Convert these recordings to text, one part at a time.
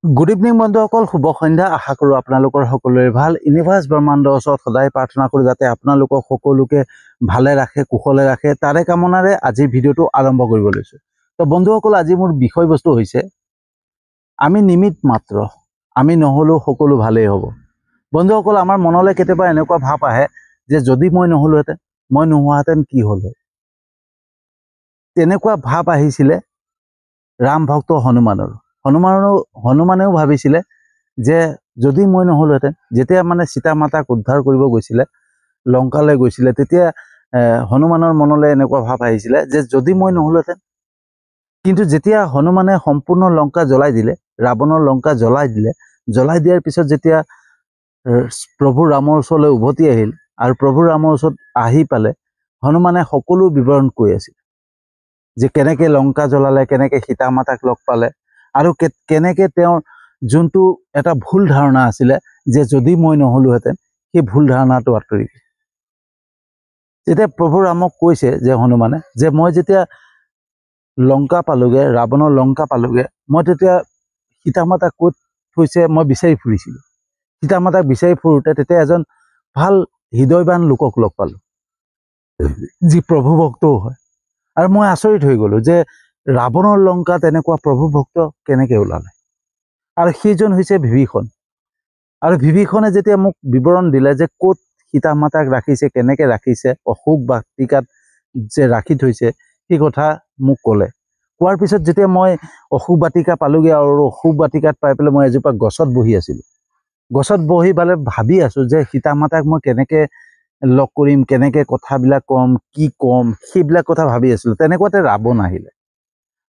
Good evening বন্ধুসকল, শুভ সন্ধ্যা। আশা কৰোঁ আপোনালোকৰ সকলোৰে ভাল। ইউনিভাৰ্ছ ব্ৰহ্মাণ্ডৰ ওচৰত সদায় প্ৰাৰ্থনা কৰোঁ যাতে আপোনালোকক সকলোকে ভালে ৰাখে, কুশলে ৰাখে। তাৰে কামনাৰে আজিৰ ভিডিঅ'টো আৰম্ভ কৰিব লৈছোঁ। তো বন্ধুসকল, আজি মোৰ বিষয়বস্তু হৈছে আমি নিমিত্ত মাত্ৰ, আমি নহ'লেও সকলো ভালেই হ'ব। বন্ধুসকল, আমাৰ মনলৈ কেতিয়াবা এনেকুৱা ভাৱ আহে যে যদি মই নহ'লোহেঁতেন, মই নোহোৱাহেঁতেন কি হ'ল হয়। তেনেকুৱা ভাৱ আহিছিলে ৰাম ভক্ত হনুমানেও ভাবিছিলে যে যদি মই নহ'লোহেঁতেন, যেতিয়া মানে সীতা মাতাক উদ্ধাৰ কৰিব গৈছিলে, লংকালৈ গৈছিলে, তেতিয়া হনুমানৰ মনলৈ এনেকুৱা ভাৱ আহিছিলে যে যদি মই নহ'লোহেঁতেন। কিন্তু যেতিয়া হনুমানে সম্পূৰ্ণ লংকা জ্বলাই দিলে, ৰাৱণৰ লংকা জ্বলাই দিয়াৰ পিছত যেতিয়া প্ৰভু ৰামৰ ওচৰলৈ উভতি আহিল আৰু প্ৰভু ৰামৰ ওচৰত আহি পালে, হনুমানে সকলো বিৱৰণ কৈ আছিল যে কেনেকৈ লংকা জ্বলালে, কেনেকৈ সীতা মাতাক লগ পালে, আৰু কেনেকৈ তেওঁৰ যোনটো এটা ভুল ধাৰণা আছিলে যে যদি মই নহ'লোহেঁতেন, সেই ভুল ধাৰণাটো আঁতৰি গ'ল। যেতিয়া প্ৰভু ৰামক কৈছে যে হনুমানে যে মই যেতিয়া লংকা পালোগে, ৰাৱণৰ লংকা পালোগে, মই তেতিয়া সীতা মাতাক ক'ত থৈছে মই বিচাৰি ফুৰিছিলোঁ। সীতা মাতাক বিচাৰি ফুৰোঁতে তেতিয়া এজন ভাল হৃদয়বান লোকক লগ পালোঁ, যি প্ৰভু ভক্তও হয়। আৰু মই আচৰিত হৈ গ'লোঁ যে ৰাৱণৰ লংকাত এনেকুৱা প্ৰভু ভক্ত কেনেকৈ ওলালে। আৰু সেইজন হৈছে বিভীষণ। আৰু বিভীষণে যেতিয়া মোক বিৱৰণ দিলে যে ক'ত সীতা মাতাক ৰাখিছে, কেনেকৈ ৰাখিছে, অশোক বাটিকাত যে ৰাখি থৈছে, সেই কথা মোক ক'লে। কোৱাৰ পিছত যেতিয়া মই অশোক বাটিকা পালোগৈ, আৰু অশোক বাটিকাত পাই পেলাই মই এজোপা গছত বহি আছিলোঁ। গছত বহি পেলাই ভাবি আছোঁ যে সীতা মাতাক মই কেনেকৈ লগ কৰিম, কেনেকৈ কথাবিলাক ক'ম, কি ক'ম, সেইবিলাক কথা ভাবি আছিলোঁ। তেনেকুৱাতে ৰাৱণ আহিলে,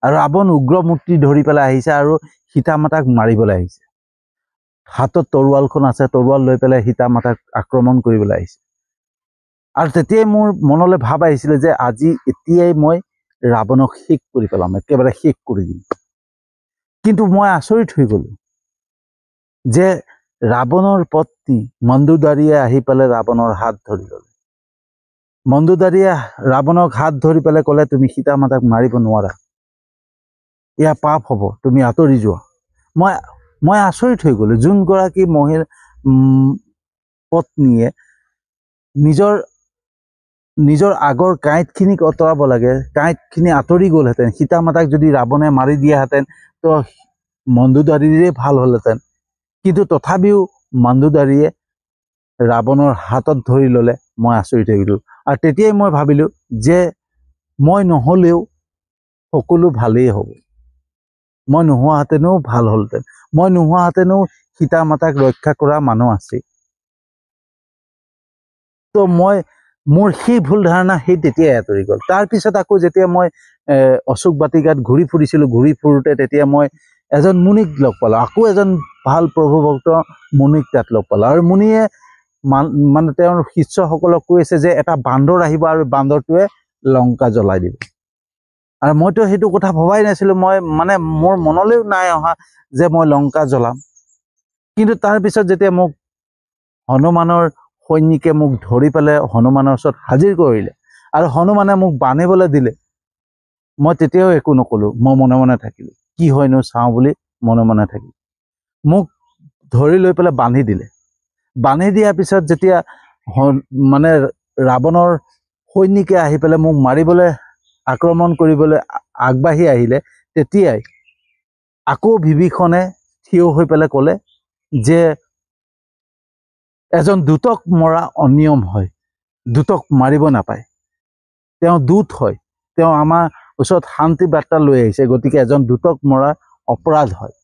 আৰু ৰাৱণ উগ্ৰ মূৰ্তি ধৰি পেলাই আহিছে আৰু সীতা মাতাক মাৰিবলৈ আহিছে। হাতত তৰোৱালখন আছে, তৰোৱাল লৈ পেলাই সীতা মাতাক আক্ৰমণ কৰিবলৈ আহিছে। আৰু তেতিয়াই মোৰ মনলৈ ভাৱ আহিছিলে যে এতিয়াই মই ৰাৱণক শেষ কৰি পেলাম, একেবাৰে শেষ কৰি দিম। কিন্তু মই আচৰিত হৈ গ'লোঁ যে ৰাৱণৰ পত্নী মণ্ডোদাৰীয়ে আহি পেলাই ৰাৱণৰ হাত ধৰি ল'লে। মণ্ডোদাৰীয়ে ৰাৱণক হাত ধৰি পেলাই ক'লে, তুমি সীতা মাতাক মাৰিব নোৱাৰা, এয়া পাপ হ'ব, তুমি আঁতৰি যোৱা। মই আচৰিত হৈ গ'লোঁ। যোনগৰাকী পত্নীয়ে নিজৰ আগৰ কাঁইটখিনিক আঁতৰাব লাগে, কাঁইটখিনি আঁতৰি গ'লহেঁতেন, সীতা মাতাক যদি ৰাৱণে মাৰি দিয়াহেঁতেন তো মণ্ডোদাৰীৰে ভাল হ'লহেঁতেন। কিন্তু তথাপিও মণ্ডোদাৰীয়ে ৰাৱণৰ হাতত ধৰি ল'লে। মই আচৰিত হৈ গ'লোঁ। আৰু তেতিয়াই মই ভাবিলোঁ যে মই নহ'লেও সকলো ভালেই হ'ব, মই নোহোৱাহেঁতেনো ভাল হ'লহেঁতেন, মই নোহোৱাহেঁতেনো সীতা মাতাক ৰক্ষা কৰা মানুহ আছে। তো মোৰ সেই ভুল ধাৰণা সেই তেতিয়াই আঁতৰি গ'ল। তাৰপিছত আকৌ যেতিয়া মই অশোক বাটিকাত ঘূৰি ফুৰোঁতে তেতিয়া মই এজন মুনিক লগ পালোঁ, আকৌ এজন ভাল প্ৰভু ভক্ত মুনিক তাত লগ পালোঁ। আৰু মুনিয়ে মানে তেওঁৰ শিষ্যসকলক কৈ আছে যে এটা বান্দৰ আহিব আৰু বান্দৰটোৱে লংকা জ্বলাই দিব। আৰু মইতো সেইটো কথা ভবাই নাছিলোঁ, মোৰ মনলৈও নাই অহা যে মই লংকা জ্বলাম। কিন্তু তাৰপিছত যেতিয়া মোক হনুমানৰ সৈনিকে মোক ধৰি পেলাই হনুমানৰ ওচৰত হাজিৰ কৰিলে আৰু হনুমানে মোক বান্ধিবলৈ দিলে, মই তেতিয়াও একো নকলোঁ, মই মনে মনে থাকিলোঁ। কি হয়নো চাওঁ বুলি মনে মনে থাকিলোঁ। মোক ধৰি লৈ পেলাই বান্ধি দিলে। বান্ধি দিয়াৰ পিছত যেতিয়া মানে ৰাৱণৰ সৈনিকে আহি পেলাই মোক মাৰিবলৈ, আক্ৰমণ কৰিবলৈ আগবাঢ়ি আহিলে, তেতিয়াই আকৌ বিভীষণে থিয় হৈ পেলাই ক'লে যে এজন দূতক মৰা অনিয়ম হয়, দূতক মাৰিব নাপায়, তেওঁ দূত হয়, তেওঁ আমাৰ ওচৰত শান্তি বাৰ্তা লৈ আহিছে, গতিকে এজন দূতক মৰা অপৰাধ হয়।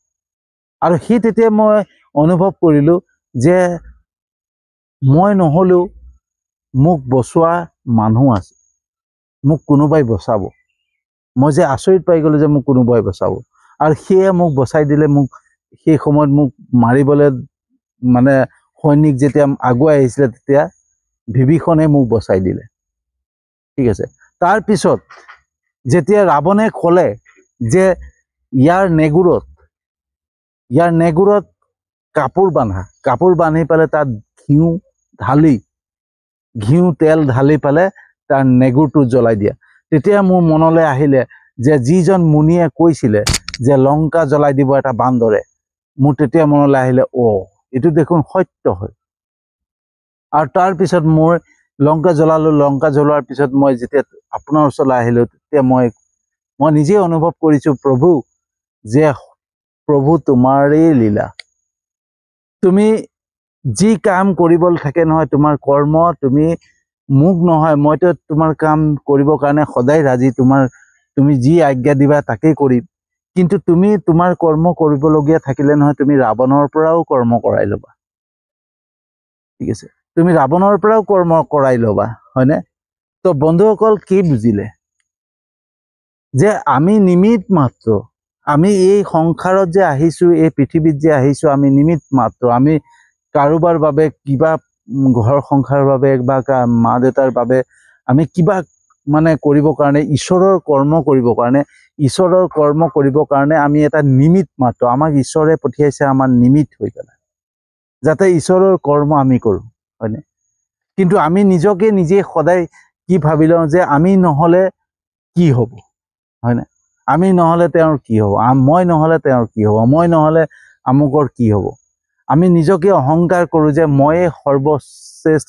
আৰু সেই তেতিয়া মই অনুভৱ কৰিলোঁ যে মই নহ'লেও মোক বচোৱা মানুহ আছে, মোক কোনোবাই বচাব। মই যে আচৰিত পাই গ'লোঁ যে মোক কোনোবাই বচাব, আৰু সেয়ে মোক বচাই দিলে। মোক সেই সময়ত মোক মাৰিবলৈ মানে সৈনিক যেতিয়া আগুৱাই আহিছিলে, তেতিয়া বিভীষণে মোক বচাই দিলে। ঠিক আছে। তাৰপিছত যেতিয়া ৰাৱণে ক'লে যে ইয়াৰ নেগুৰত কাপোৰ বান্ধি পেলাই তাত ঘিউ তেল ঢালি পেলাই তাৰ নেগুৰটো জ্বলাই দিয়া, তেতিয়া মোৰ মনলৈ আহিলে যে যিজন মুনিয়ে কৈছিলে যে লংকা জ্বলাই দিব এটা বান্দৰে, মোৰ তেতিয়া মনলৈ আহিলে এইটো দেখোন সত্য হয়। আৰু তাৰ পিছত মই লংকা জ্বলালো। লংকা জ্বলোৱাৰ পিছত মই যেতিয়া আপোনাৰ ওচৰলৈ আহিলো, তেতিয়া মই নিজে অনুভৱ কৰিছো প্ৰভু, যে প্ৰভু তোমাৰেই লীলা। তুমি যি কাম কৰিবলৈ থাকে নহয়, তোমাৰ কৰ্ম, তুমি মোক নহয়, মইতো তোমাৰ কাম কৰিবৰ কাৰণে সদায় ৰাজি। তুমি যি আজ্ঞা দিবা তাকেই কৰিম। কিন্তু তুমি তোমাৰ কৰ্ম কৰিবলগীয়া থাকিলে নহয়, তুমি ৰাৱণৰ পৰাও কৰ্ম কৰাই ল'বা। ঠিক আছে, তুমি ৰাৱণৰ পৰাও কৰ্ম কৰাই ল'বা, হয়নে? তো বন্ধুসকল কি বুজিলে? যে আমি নিমিত্ত মাত্ৰ। আমি এই সংসাৰত যে আহিছো, এই পৃথিৱীত যে আহিছো, আমি নিমিত্ত মাত্ৰ। আমি কাৰোবাৰ বাবে কিবা ঘৰ সংসাৰৰ বাবে বা মা দেউতাৰ বাবে আমি কিবা মানে কৰিবৰ কাৰণে, ঈশ্বৰৰ কৰ্ম কৰিবৰ কাৰণে আমি এটা নিমিত্ত মাত্ৰ। আমাক ঈশ্বৰে পঠিয়াইছে আমাৰ নিমিত্ত হৈ পেলাই, যাতে ঈশ্বৰৰ কৰ্ম আমি কৰোঁ, হয়নে? কিন্তু আমি নিজকে নিজে সদায় কি ভাবি লওঁ যে আমি নহ'লে কি হ'ব, হয়নে? আমি নহ'লে তেওঁৰ কি হ'ব, মই নহ'লে তেওঁৰ কি হ'ব, মই নহ'লে আমুকৰ কি হ'ব। আমি নিজকে অহংকাৰ কৰোঁ যে ময়ে সৰ্বশ্ৰেষ্ঠ,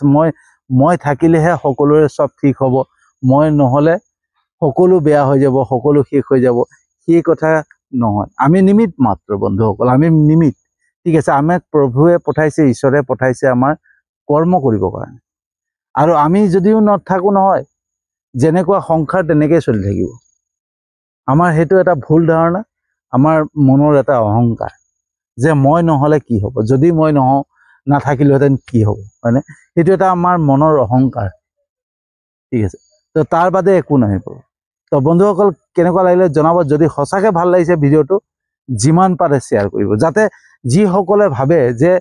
মই থাকিলেহে সকলোৰে চব ঠিক হ'ব, মই নহ'লে সকলো বেয়া হৈ যাব, সকলো শেষ হৈ যাব। সেই কথা নহয়, আমি নিমিত্ত মাত্ৰ বন্ধুসকল, আমি নিমিত্ত। ঠিক আছে, আমাক প্ৰভুৱে পঠাইছে, ঈশ্বৰে পঠাইছে আমাৰ কৰ্ম কৰিবৰ কাৰণে। আৰু আমি যদিও নাথাকো নহয়, যেনেকুৱা সংসাৰ তেনেকৈ চলি থাকিব। আমাৰ সেইটো এটা ভুল ধাৰণা, আমাৰ মনৰ এটা অহংকাৰ, যে মই নহ'লে কি হ'ব, যদি মই নাথাকিলোহেঁতেন কি হ'ব, হয়নে? সেইটো এটা আমাৰ মনৰ অহংকাৰ। ঠিক আছে, তো তাৰ বাদে একো নাহিব। তো বন্ধুসকল কেনেকুৱা লাগিলে জনাব। যদি সঁচাকৈ ভাল লাগিছে ভিডিঅ'টো, যিমান পাৰে শ্বেয়াৰ কৰিব, যাতে যিসকলে ভাবে যে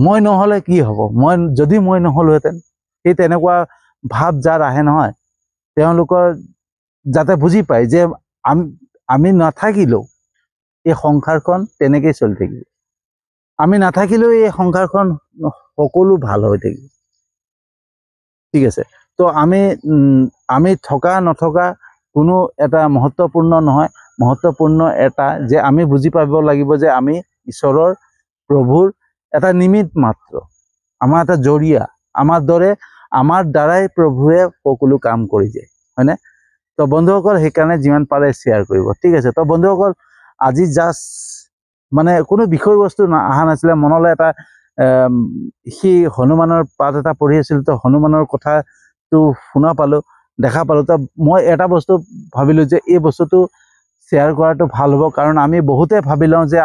মই নহ'লে কি হ'ব, যদি মই নহ'লোহেঁতেন, সেই তেনেকুৱা ভাৱ যাৰ আহে নহয়, তেওঁলোকৰ যাতে বুজি পায় যে আমি নাথাকিলেও এই সংসাৰখন তেনেকেই চলি থাকিব। আমি নাথাকিলেও এই সংসাৰখন সকলো ভাল হৈ থাকিব। ঠিক আছে, তো আমি থকা নথকা কোনো এটা মহত্বপূৰ্ণ নহয়। মহত্বপূৰ্ণ এটা যে আমি বুজি পাব লাগিব যে আমি ঈশ্বৰৰ প্ৰভুৰ এটা নিমিত্ত মাত্ৰ, আমাৰ এটা জৰিয়া। আমাৰ দ্বাৰাই প্ৰভুৱে সকলো কাম কৰি যায়, হয়নে? তো বন্ধুসকল সেইকাৰণে যিমান পাৰে শ্বেয়াৰ কৰিব। ঠিক আছে, তো বন্ধুসকল আজি জাষ্ট মানে কোনো বিষয়বস্তু অহা নাছিলে মনলৈ। এটা সেই হনুমানৰ পাঠ এটা পঢ়ি আছিল, তো হনুমানৰ কথাটো শুনা পালোঁ, দেখা পালোঁ। তো মই এটা বস্তু ভাবিলোঁ যে এই বস্তুটো শ্বেয়াৰ কৰাটো ভাল হ'ব। কাৰণ আমি বহুতে ভাবি লওঁ যে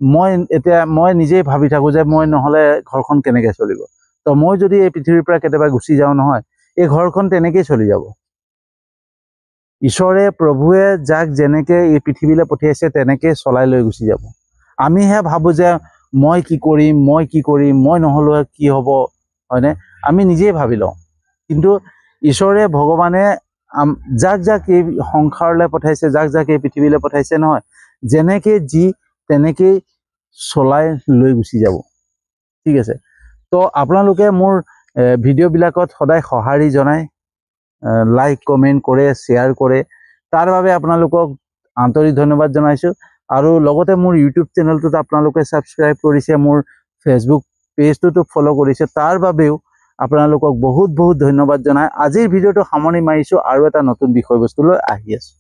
মই নিজেই ভাবি থাকোঁ যে মই নহ'লে ঘৰখন কেনেকৈ চলিব। তো মই যদি এই পৃথিৱীৰ পৰা কেতিয়াবা গুচি যাওঁ নহয়, এই ঘৰখন তেনেকেই চলি যাব। ঈশ্বৰে প্ৰভুৱে যাক যেনেকৈ এই পৃথিৱীলৈ পঠিয়াইছে তেনেকৈ চলাই লৈ গুচি যাব। আমিহে ভাবোঁ যে মই কি কৰিম, মই নহ'লে কি হ'ব, হয়নে? আমি নিজেই ভাবি লওঁ। কিন্তু ঈশ্বৰে ভগৱানে যাক এই সংসাৰলৈ পঠাইছে, যাক এই পৃথিৱীলৈ পঠাইছে নহয়, যেনেকৈ তেনেকেই চলাই লৈ গুচি যাব। ঠিক আছে, তো আপোনালোকে মোৰ ভিডিঅ'বিলাকত সদায় সঁহাৰি জনায়, লাইক কমেণ্ট কৰে, শ্বেয়াৰ কৰে, তাৰ বাবে আপোনালোকক আন্তৰিক ধন্যবাদ জনাইছোঁ। আৰু লগতে মোৰ ইউটিউব চেনেলটোত আপোনালোকে ছাবস্ক্ৰাইব কৰিছে, মোৰ ফেচবুক পেজটোতো ফ'ল' কৰিছে, তাৰ বাবেও আপোনালোকক বহুত বহুত ধন্যবাদ জনাই আজিৰ ভিডিঅ'টো সামৰণি মাৰিছোঁ। আৰু এটা নতুন বিষয়বস্তু লৈ আহি আছোঁ।